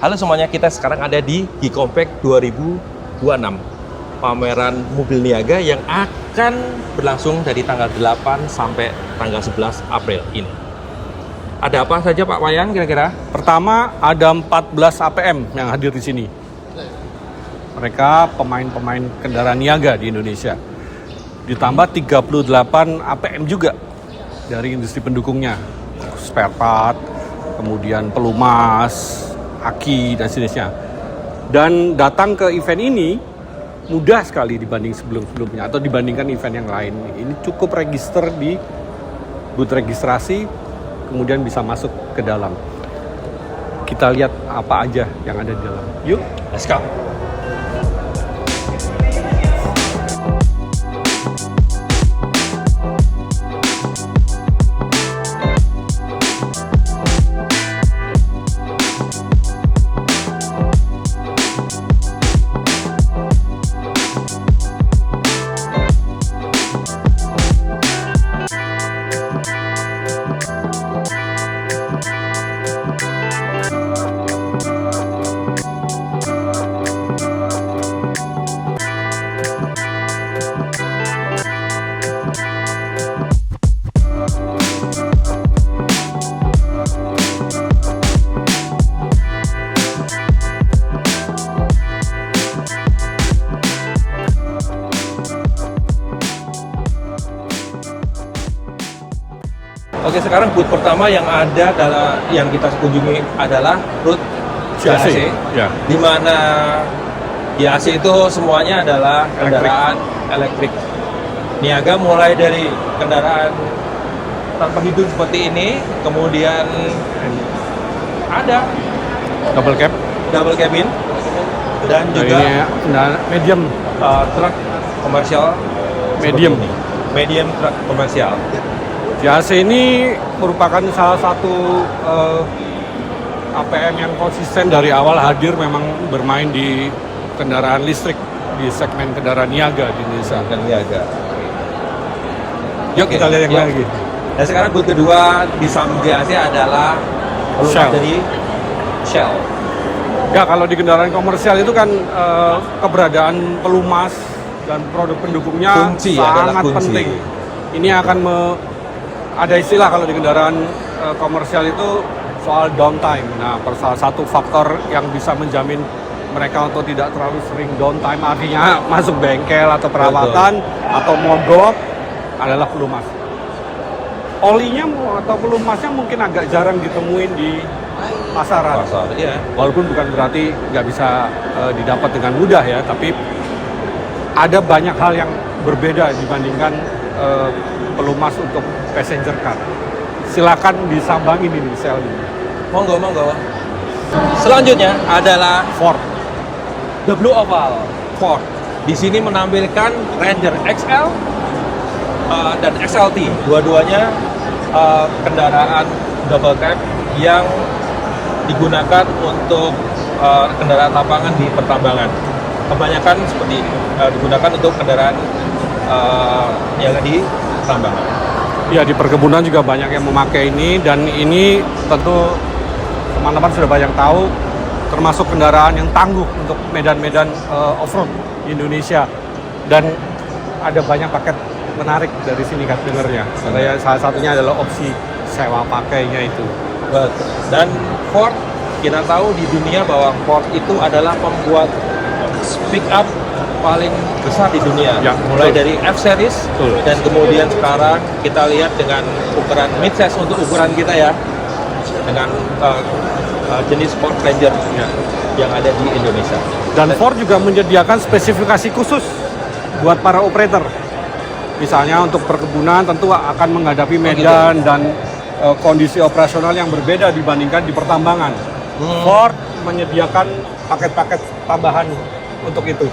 Halo semuanya, kita sekarang ada di Gikompek 2026, pameran mobil niaga yang akan berlangsung dari tanggal 8 sampai tanggal 11 April ini. Ada apa saja Pak Wayan kira-kira? Pertama, ada 14 APM yang hadir di sini. Mereka pemain-pemain kendaraan niaga di Indonesia. Ditambah 38 APM juga dari industri pendukungnya. Spare part, kemudian pelumas, aki, dan sejenisnya. Dan datang ke event ini mudah sekali dibanding sebelum-sebelumnya atau dibandingkan event yang lain. Ini cukup register di booth registrasi, kemudian bisa masuk ke dalam. Kita lihat apa aja yang ada di dalam. Yuk, Let's go! Oke, sekarang booth pertama yang ada adalah yang kita kunjungi adalah booth GAC, ya. di mana GAC itu semuanya adalah kendaraan elektrik niaga, mulai dari kendaraan tanpa hidup seperti ini, kemudian ada Double cab. double cabin dan Nah, juga ini medium. truk komersial Medium. seperti ini. Medium truk komersial. GAC ini merupakan salah satu APM yang konsisten dari awal hadir, memang bermain di kendaraan listrik di segmen kendaraan niaga di Indonesia. Dan niaga. Yuk kita lihat yang lagi. Dan sekarang booth kedua di samping GAC adalah pelumas Shell. dari Shell. Ya, kalau di kendaraan komersial itu kan keberadaan pelumas dan produk pendukungnya Kunci, adalah sangat kunci. penting. Ini akan ada istilah kalau di kendaraan komersial itu soal downtime. Nah, salah satu faktor yang bisa menjamin mereka untuk tidak terlalu sering downtime, artinya masuk bengkel atau perawatan atau mogok, adalah pelumas. Olinya atau pelumasnya mungkin agak jarang ditemuin di pasaran. Pasar, iya. Walaupun bukan berarti nggak bisa didapat dengan mudah ya, tapi ada banyak hal yang berbeda dibandingkan pelumas untuk passenger car. Silakan disambangin ini sel ini. Monggo. Selanjutnya adalah Ford. The Blue Oval Ford. Di sini menampilkan Ranger XL dan XLT. Dua-duanya kendaraan double cab yang digunakan untuk kendaraan lapangan di pertambangan. Kebanyakan seperti ini, digunakan untuk kendaraan niaga di pertambangan. Ya, di perkebunan juga banyak yang memakai ini, dan ini tentu teman-teman sudah banyak tahu, termasuk kendaraan yang tangguh untuk medan-medan off-road di Indonesia. Dan ada banyak paket menarik dari sini kan dengernya. Karena salah satunya adalah opsi sewa pakainya itu. Betul. Dan Ford, kita tahu di dunia bahwa Ford itu adalah pembuat pick up paling besar di dunia, Ya, mulai betul. dari F-Series, Betul. dan kemudian sekarang kita lihat dengan ukuran mid-size untuk ukuran kita ya, dengan jenis Ford Ranger yang ada di Indonesia. Dan Ford juga menyediakan spesifikasi khusus buat para operator. Misalnya untuk perkebunan tentu akan menghadapi medan dan kondisi operasional yang berbeda dibandingkan di pertambangan. Ford menyediakan paket-paket tambahan untuk itu.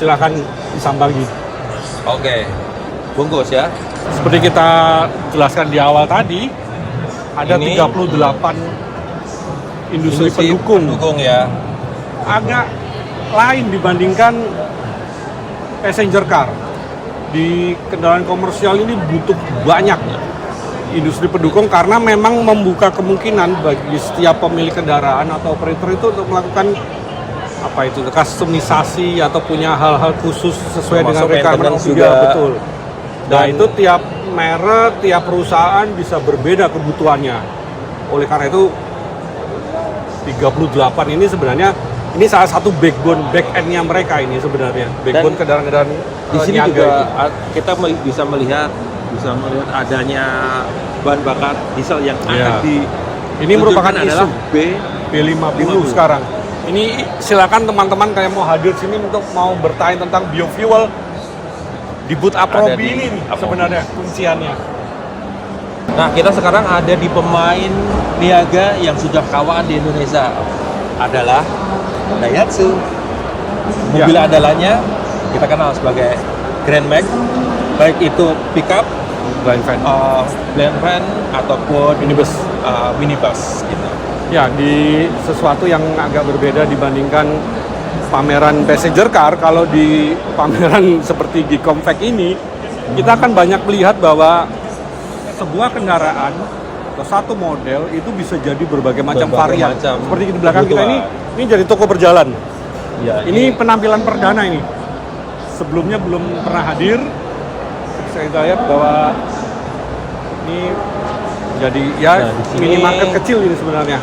Silakan disambangi. Oke, bungkus ya. Seperti kita jelaskan di awal tadi, ada Ini 38 industri pendukung. ya. Agak lain dibandingkan passenger car. Di kendaraan komersial ini butuh banyak industri pendukung karena memang membuka kemungkinan bagi setiap pemilik kendaraan atau operator itu untuk melakukan apa itu customisasi atau punya hal-hal khusus sesuai dengan Termasuk requirement maintenance juga, juga. betul. Nah Dan- itu tiap merek, tiap perusahaan bisa berbeda kebutuhannya. Oleh karena itu 38 ini sebenarnya ini salah satu back end-nya mereka ini sebenarnya. Backbone kendaraan-kendaraan Di sini niaga juga itu. kita bisa melihat adanya bahan bakar diesel yang Iya. akan di Ini merupakan adalah isu B50 sekarang. Ini silakan teman-teman kayak mau hadir sini untuk mau bertanya tentang biofuel di booth Aprobi Ada di ini nih Aprobi. sebenarnya kunciannya. Nah, kita sekarang ada di pemain niaga yang sudah kawan di Indonesia adalah Daihatsu. Mobil Ya. andalannya kita kenal sebagai Grand Max, baik itu pickup, Blind fan. blind van ataupun Minibus. minibus gitu. Ya, di sesuatu yang agak berbeda dibandingkan pameran passenger car. Kalau di pameran seperti di Compact ini, kita akan banyak melihat bahwa sebuah kendaraan atau satu model itu bisa jadi berbagai macam Berbagai varian. macam Seperti di belakang kita kebutuhan. ini jadi toko berjalan. Ya, Ini penampilan perdana ini. Sebelumnya belum pernah hadir. Saya lihat bahwa ini jadi ya Nah, di sini minimarket kecil ini sebenarnya.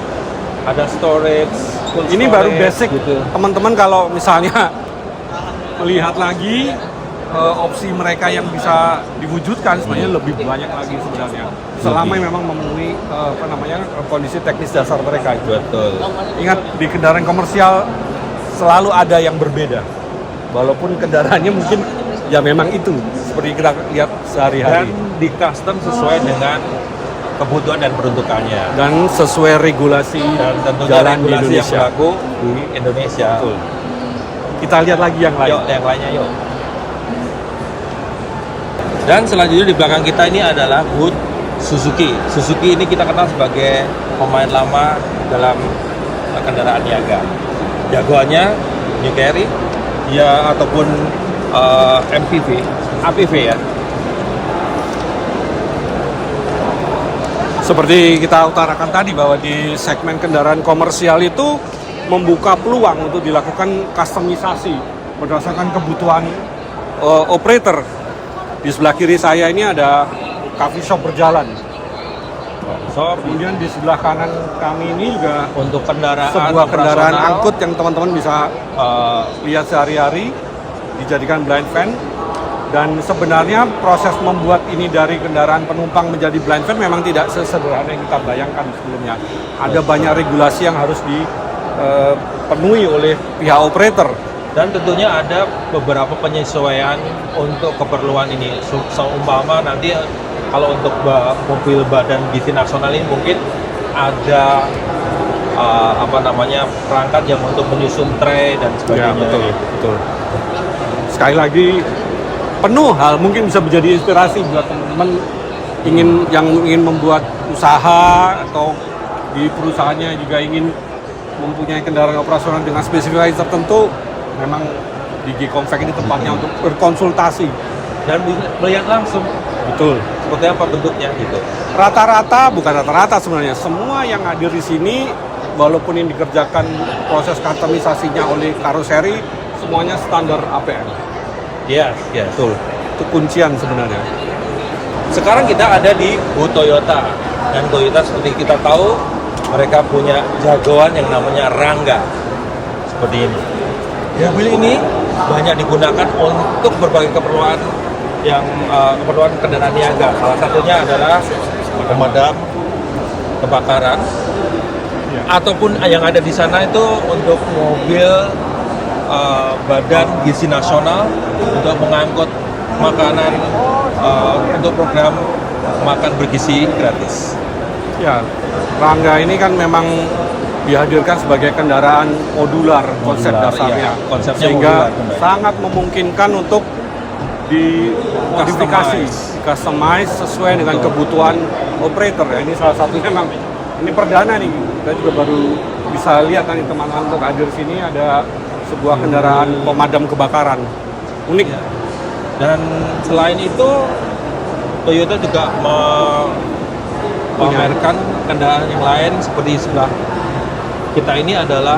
ada storage. full Ini baru storage, basic. gitu. Teman-teman kalau misalnya melihat lagi opsi mereka yang bisa diwujudkan sebenarnya lebih banyak lagi sebenarnya. Selama memang memenuhi kondisi teknis dasar mereka itu. Betul. Ingat di kendaraan komersial selalu ada yang berbeda. Walaupun kendaraannya mungkin ya memang itu seperti kita lihat Dan sehari-hari di custom sesuai dengan kebutuhan dan peruntukannya. dan sesuai regulasi Dan tentunya jalan di regulasi yang Indonesia. berlaku di Indonesia. Betul. Kita lihat lagi yang lain. Yuk, yang lainnya yuk. Dan selanjutnya di belakang kita ini adalah booth Suzuki. Suzuki ini kita kenal sebagai pemain lama dalam kendaraan niaga. Jagoannya New Carry, ya ataupun MPV, APV ya. Seperti kita utarakan tadi bahwa di segmen kendaraan komersial itu membuka peluang untuk dilakukan customisasi berdasarkan kebutuhan operator. Di sebelah kiri saya ini ada coffee shop berjalan. So, Kemudian di sebelah kanan kami ini juga untuk kendaraan sebuah kendaraan operasional, angkut yang teman-teman bisa lihat sehari-hari dijadikan blind van. Dan sebenarnya proses membuat ini dari kendaraan penumpang menjadi blind van memang tidak sesederhana yang kita bayangkan sebelumnya. Ada banyak regulasi yang harus dipenuhi oleh pihak operator. dan tentunya ada beberapa penyesuaian untuk keperluan ini. Seumpama nanti kalau untuk mobil badan gizi nasional ini mungkin ada perangkat yang untuk menyusun tray dan sebagainya. betul. Sekali lagi penuh hal mungkin bisa menjadi inspirasi buat teman-teman yang ingin membuat usaha atau di perusahaannya juga ingin mempunyai kendaraan operasional dengan spesifikasi tertentu. Memang di G-Compact ini tempatnya untuk berkonsultasi. Dan melihat langsung Betul. seperti apa bentuknya gitu. Rata-rata, bukan rata-rata sebenarnya, semua yang hadir di sini walaupun ini dikerjakan proses customisasinya oleh karoseri, semuanya standar APM. Iya, iya. Betul. Itu kuncian sebenarnya. Sekarang kita ada di booth Toyota. Dan Toyota seperti kita tahu mereka punya jagoan yang namanya Rangga. Seperti ini. Mobil ini banyak digunakan untuk berbagai keperluan yang keperluan kendaraan niaga. Salah satunya adalah pemadam kebakaran, ataupun yang ada di sana itu untuk mobil Badan Gizi Nasional untuk mengangkut makanan untuk program makan bergizi gratis. Ya, Rangga ini kan memang dihadirkan sebagai kendaraan modular konsep Modular, dasarnya, iya. Konsepnya sehingga modular, benar. sangat memungkinkan untuk dimodifikasi, customize sesuai dengan kebutuhan operator. Ya, ini salah satunya memang ini perdana nih, kita juga baru bisa lihat nanti teman-teman untuk hadir sini ada sebuah kendaraan pemadam kebakaran unik. Ya. Dan selain itu Toyota juga memamerkan kendaraan yang lain seperti sebelah kita ini adalah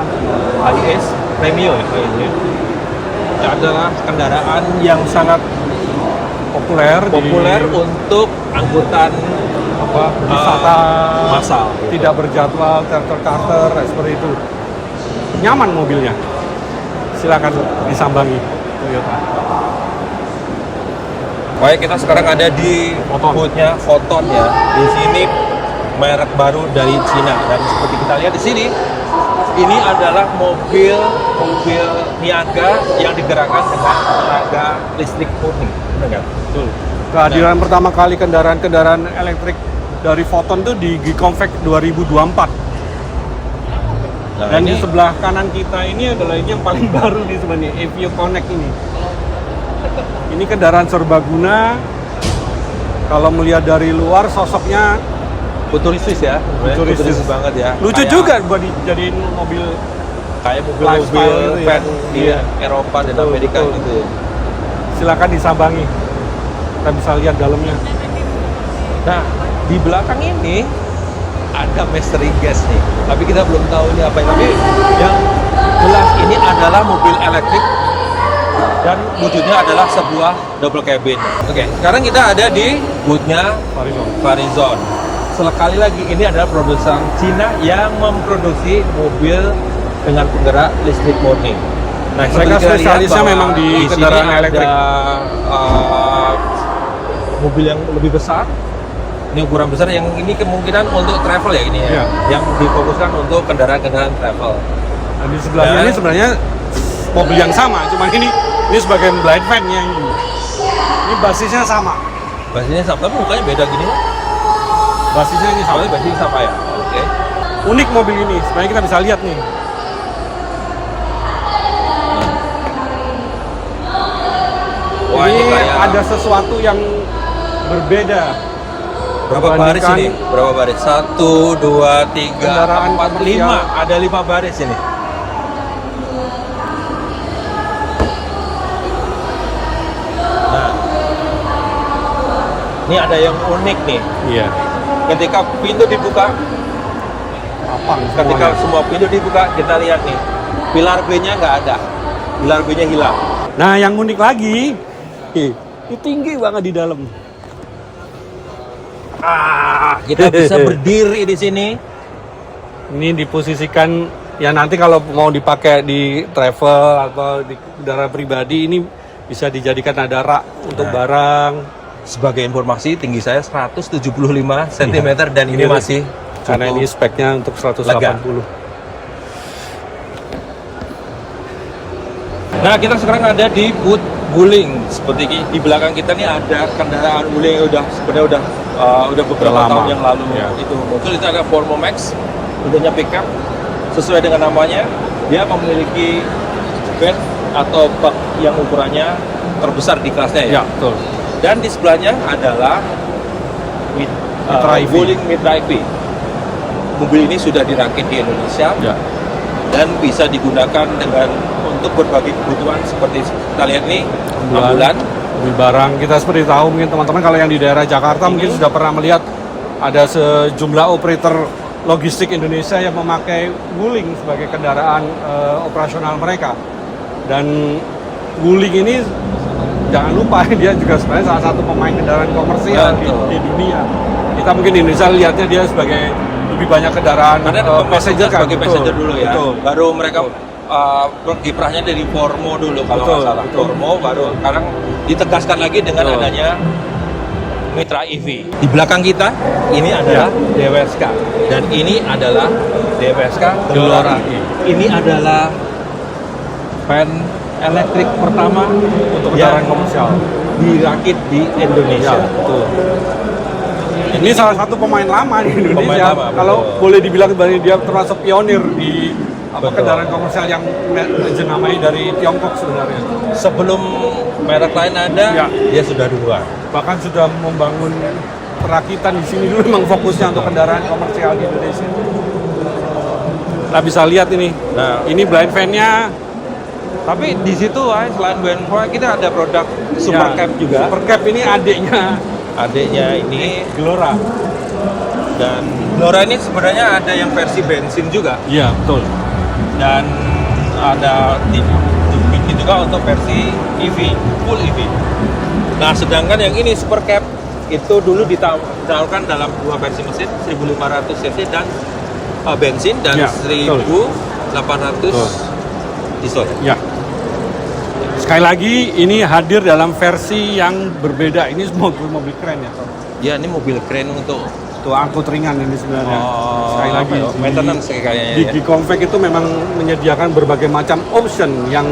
HiAce Premio ya kayaknya. Ini adalah kendaraan yang sangat populer untuk angkutan wisata massal. tidak berjadwal, charter seperti itu. Nyaman mobilnya. Silakan disambangi Toyota. Baik, kita sekarang ada di booth-nya Foton ya. Di sini merek baru dari Cina, dan seperti kita lihat di sini, ini adalah mobil niaga yang digerakkan dengan tenaga listrik murni. Benar nggak? Betul. Kehadiran pertama kali kendaraan elektrik dari Foton tuh di G-Convex 2024. Nah, Dan ini di sebelah kanan kita ini adalah ini yang paling baru nih sebenarnya, Evio Connect ini. Ini kendaraan serbaguna. Kalau melihat dari luar sosoknya futuristis ya, Futuristis banget ya. lucu Kayak- juga buat dijadiin mobil. kayak Lifestyle mobil-mobil gitu ya. van di Iya. Eropa dan Betul, Amerika betul. gitu ya. Silakan disambangi. Kita bisa lihat dalamnya. Nah, di belakang ini ada mystery gas nih, tapi kita belum tahu ini apa. Tapi yang jelas ini adalah mobil elektrik dan wujudnya adalah sebuah double cabin. Oke, sekarang kita ada di booth-nya Farizon. Sekali lagi, ini adalah produsen Cina yang memproduksi mobil dengan penggerak listrik murni. Nah, Mereka seperti kita lihat spesialisnya bahwa memang di sini kendaraan ada, elektrik. mobil yang lebih besar. Ini ukuran besar yang ini kemungkinan untuk travel ya ini ya. Iya. Yang difokuskan untuk kendaraan-kendaraan travel. Dan di sebelahnya Dan- ini sebenarnya mobil yang sama, cuma ini sebagai blind van-nya ini. Ini basisnya sama. Basisnya sama, tapi mukanya beda gini. Basisnya ini sama. Soalnya basisnya sama ya. Oke. Unik mobil ini, sebenarnya kita bisa lihat nih. Wah, ini kayak ada sesuatu yang berbeda. berapa baris dibandingkan ini? Berapa baris? 1, 2, 3, kendaraan 4, komersial. 5. Ada 5 baris ini. Nah, ini ada yang unik nih. Iya. Ketika pintu dibuka, Apang ketika semuanya. semua pintu dibuka, kita lihat nih, pilar B-nya nggak ada, pilar B-nya hilang. Nah, yang unik lagi, ini tinggi banget di dalam. Kita bisa berdiri di sini. Ini diposisikan ya nanti kalau mau dipakai di travel atau di kendaraan pribadi ini bisa dijadikan ada rak untuk Nah. barang. Sebagai informasi, tinggi saya 175 cm dan ini Iya. masih Karena cukup ini speknya untuk 180. Nah, kita sekarang ada di booth Wuling. Seperti di belakang kita nih ada kendaraan Wuling yang sebenarnya udah beberapa Udah lama. tahun yang lalu Ya. itu muncul. Itu ada Formo Max, bentuknya pickup. Sesuai dengan namanya, dia memiliki bed atau bak yang ukurannya terbesar di kelasnya ya. Ya, betul. Dan di sebelahnya adalah Mitra EV. Wuling Mitra EV. Mobil ini sudah dirakit di Indonesia Ya. dan bisa digunakan untuk berbagai kebutuhan seperti kita lihat nih, ambulan. Mobil barang kita seperti tahu mungkin teman-teman kalau yang di daerah Jakarta mungkin sudah pernah melihat ada sejumlah operator logistik Indonesia yang memakai Wuling sebagai kendaraan operasional mereka. Dan Wuling ini jangan lupa dia juga sebenarnya salah satu pemain kendaraan komersial di dunia. Kita mungkin di Indonesia lihatnya dia sebagai lebih banyak kendaraan Karena passenger kan. sebagai Betul, passenger dulu ya. betul. Baru mereka kiprahnya dari Formo dulu kalau Betul, nggak salah. betul. Formo baru sekarang ditegaskan lagi dengan Betul. adanya Mitra EV. Di belakang kita ini adalah DWSK dan ini adalah DWSK Gelora. Ini adalah van elektrik pertama Untuk yang kendaraan komersial. dirakit di Indonesia. Ya, betul. Ini salah satu pemain lama di Indonesia. Pemain lama, Kalau betul. boleh dibilang dia termasuk pionir di Betul. kendaraan komersial yang jenamai dari Tiongkok sebenarnya. Sebelum merek lain ada, Ya. dia sudah duluan. Bahkan sudah membangun perakitan di sini dulu memang fokusnya untuk kendaraan komersial di Indonesia. Kita bisa lihat ini. Nah, Ini blind van-nya. tapi di situ selain Benfo kita ada produk Super Ya, Cap juga. Super Cap ini adiknya Adiknya ini Gelora. Dan Glora ini sebenarnya ada yang versi bensin juga, Iya, betul. dan ada dibikin juga untuk versi EV, full EV. Nah, sedangkan yang ini Super Cab itu dulu ditawarkan dalam dua versi mesin, 1500 cc dan bensin, dan Ya, betul. 1800 diesel. Ya. Sekali lagi ini hadir dalam versi yang berbeda. Ini mobil keren ya. Ya, ini mobil keren untuk Tuh angkut ringan ini sebenarnya. Sekali lagi apa ya, maintenance kayaknya di ya. G-Compact itu memang menyediakan berbagai macam option yang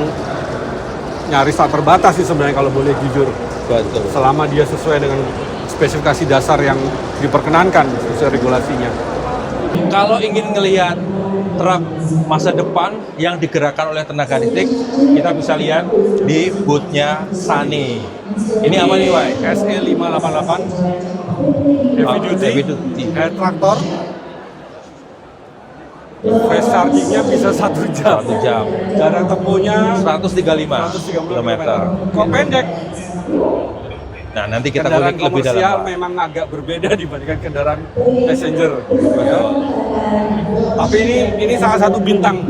nyaris tak terbatas sih sebenarnya kalau boleh jujur. Betul. Selama dia sesuai dengan spesifikasi dasar yang diperkenankan sesuai regulasinya. Kalau ingin ngelihat truk masa depan yang digerakkan oleh tenaga listrik, kita bisa lihat di booth-nya Sany. Ini apa nih, Wai? SE588 heavy duty, traktor. Fast charging-nya bisa 1 jam. 1 jam. Jarak tempuhnya 135 km. Kok pendek? Nah, nanti kita Kendaraan kulik lebih komersial dalam. Pak. memang agak berbeda dibandingkan kendaraan passenger. Ya. Tapi ini salah satu bintang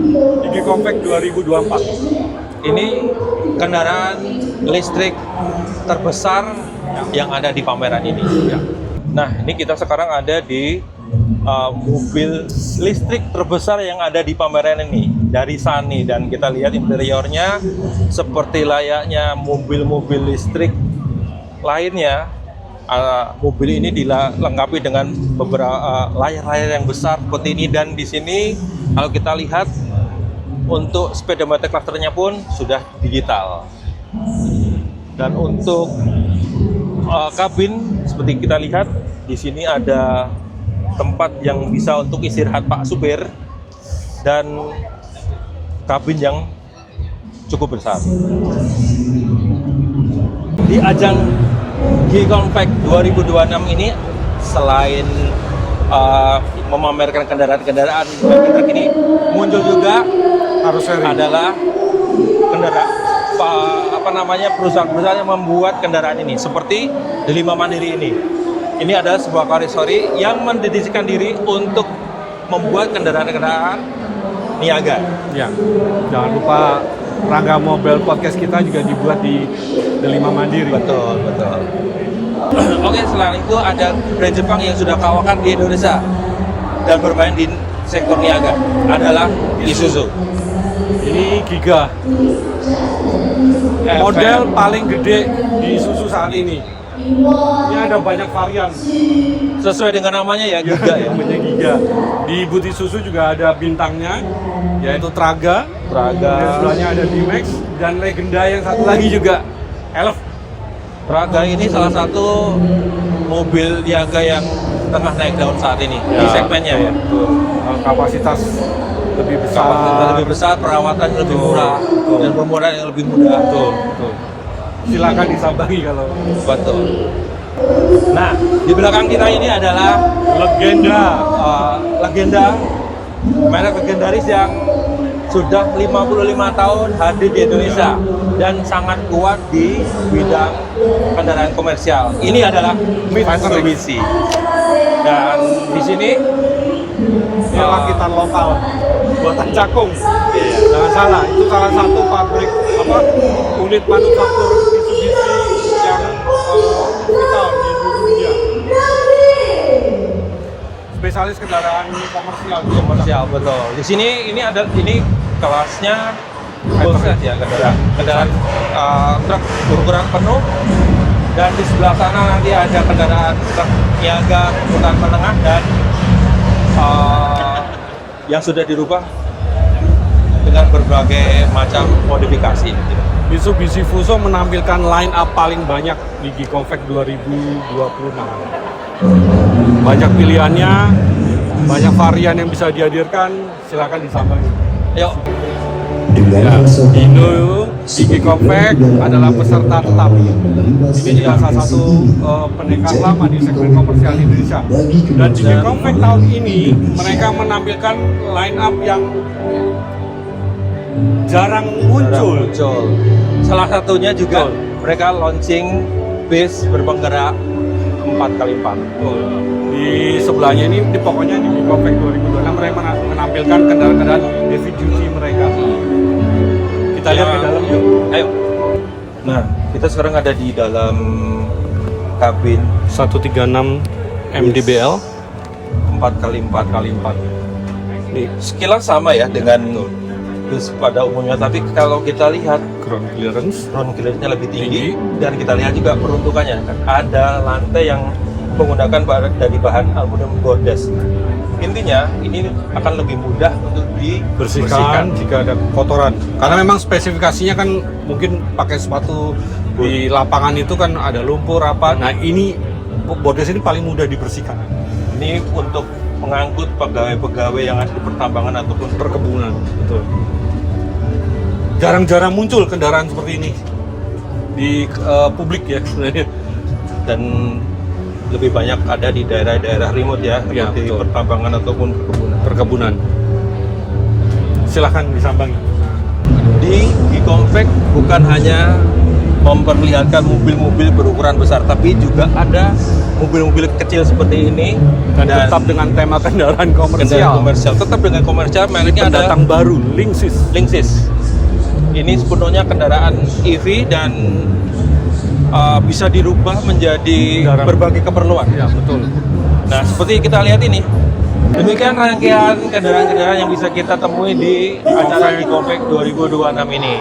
di G-Compact 2024. Ini kendaraan listrik terbesar yang ada di pameran ini. Ya. Nah, ini kita sekarang ada di mobil listrik terbesar yang ada di pameran ini dari Sany, dan kita lihat interiornya seperti layaknya mobil-mobil listrik lainnya. Mobil ini dilengkapi dengan beberapa layar-layar yang besar seperti ini, dan di sini kalau kita lihat untuk speedometer clusternya pun sudah digital. Dan untuk kabin seperti kita lihat di sini ada tempat yang bisa untuk istirahat Pak supir, dan kabin yang cukup besar. Di ajang G-Compact 2026 ini selain memamerkan kendaraan-kendaraan truk ini, muncul juga adalah perusahaan-perusahaan yang membuat kendaraan ini, seperti Delima Mandiri ini. Ini adalah sebuah karisori yang mendedikasikan diri untuk membuat kendaraan-kendaraan niaga. Ya, jangan lupa Rangga Mobile Podcast kita juga dibuat di Delima Mandiri. Betul. Oke, selain itu ada brand Jepang yang sudah kawakan di Indonesia dan bermain di sektor niaga adalah Isuzu. Ini Giga. Model paling gede di Isuzu saat ini. Ini ada banyak varian. Sesuai dengan namanya ya, Giga ya. Namanya Giga. Di booth Isuzu juga ada bintangnya, yaitu Traga. Dan sebelahnya ada D-Max, dan legenda yang satu lagi juga Elf. Traga ini salah satu mobil niaga yang tengah naik daun saat ini di segmennya ya. Kapasitas lebih besar. Kapasitas lebih besar, perawatan lebih murah, dan pemurnian yang lebih mudah. Betul. Silakan disambangi kalau. Betul. Nah, di belakang kita ini adalah legenda merek legendaris yang sudah 55 tahun hadir di Indonesia dan sangat kuat di bidang kendaraan komersial. Ini adalah Mitsubishi. Dan di sini rakitan lokal buatan Cakung. Jangan salah, itu salah satu pabrik unit manufaktur Mitsubishi yang vital di seluruh dunia. Spesialis kendaraan komersial. Betul. Di sini ini kelasnya full set ya, kendaraan truk berukuran penuh, dan di sebelah sana nanti ada kendaraan truk niaga ukuran menengah dan yang sudah dirubah dengan berbagai macam modifikasi. Mitsubishi Fuso menampilkan line up paling banyak di G-Compact 2026. Banyak pilihannya, banyak varian yang bisa dihadirkan, silakan disambangi. Yuk. Ya, Indo di G-Compact adalah peserta tetap. Ini juga salah satu pendekar lama di segmen komersial di Indonesia. Dan di G-Compact tahun ini mereka menampilkan line up yang jarang muncul. Salah satunya juga mereka launching bus berpenggerak 4x4. Di sebelahnya ini pokoknya di Compact 2026 mereka menampilkan kendaraan-kendaraan heavy duty mereka. Kita lihat ke dalam yuk. Ayo. Nah, kita sekarang ada di dalam kabin 136 MDBL 4x4. Ini sekilas sama ya dengan bus pada umumnya, tapi kalau kita lihat ground clearance-nya lebih tinggi dan kita lihat juga peruntukannya. Ada lantai yang menggunakan dari bahan aluminium bordes. Intinya ini akan lebih mudah untuk dibersihkan jika ada kotoran. Karena memang spesifikasinya kan mungkin pakai sepatu di lapangan itu kan ada lumpur apa. Nah ini bordes ini paling mudah dibersihkan. Ini untuk mengangkut pegawai-pegawai yang ada di pertambangan ataupun perkebunan. Betul. Jarang-jarang muncul kendaraan seperti ini di publik ya sebenarnya. Dan lebih banyak ada di daerah-daerah remote ya, seperti pertambangan ataupun perkebunan. Silahkan disambangi. Di Compact bukan hanya memperlihatkan mobil-mobil berukuran besar, tapi juga ada mobil-mobil kecil seperti ini dan tetap dengan tema kendaraan komersial. Tetap dengan komersial, mereknya ada pendatang baru, Linksys. Ini sepenuhnya kendaraan EV dan bisa dirubah menjadi berbagai keperluan. Ya, betul. Nah, seperti kita lihat ini. Demikian rangkaian kendaraan-kendaraan yang bisa kita temui di acara di Compact 2026 ini.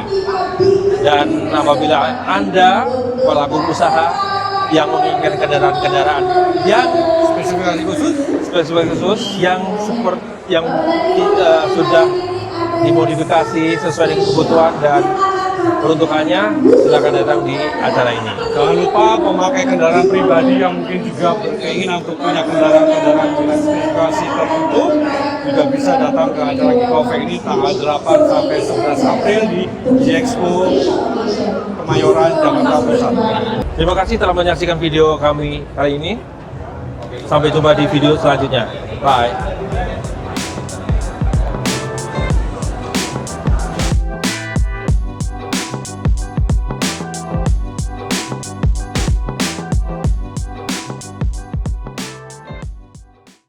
Dan apabila Anda pelaku usaha yang menginginkan kendaraan-kendaraan yang spesifikasi khusus yang sudah dimodifikasi sesuai dengan kebutuhan dan peruntukannya, silakan datang di acara ini. Jangan lupa pemakai kendaraan pribadi yang mungkin juga berkeinginan untuk punya kendaraan-kendaraan dengan spesifikasi tertentu juga bisa datang ke acara Compact ini tanggal 8 sampai 11 April di G-Expo Kemayoran, Jakarta Pusat. Terima kasih telah menyaksikan video kami kali ini. Sampai jumpa di video selanjutnya. Bye.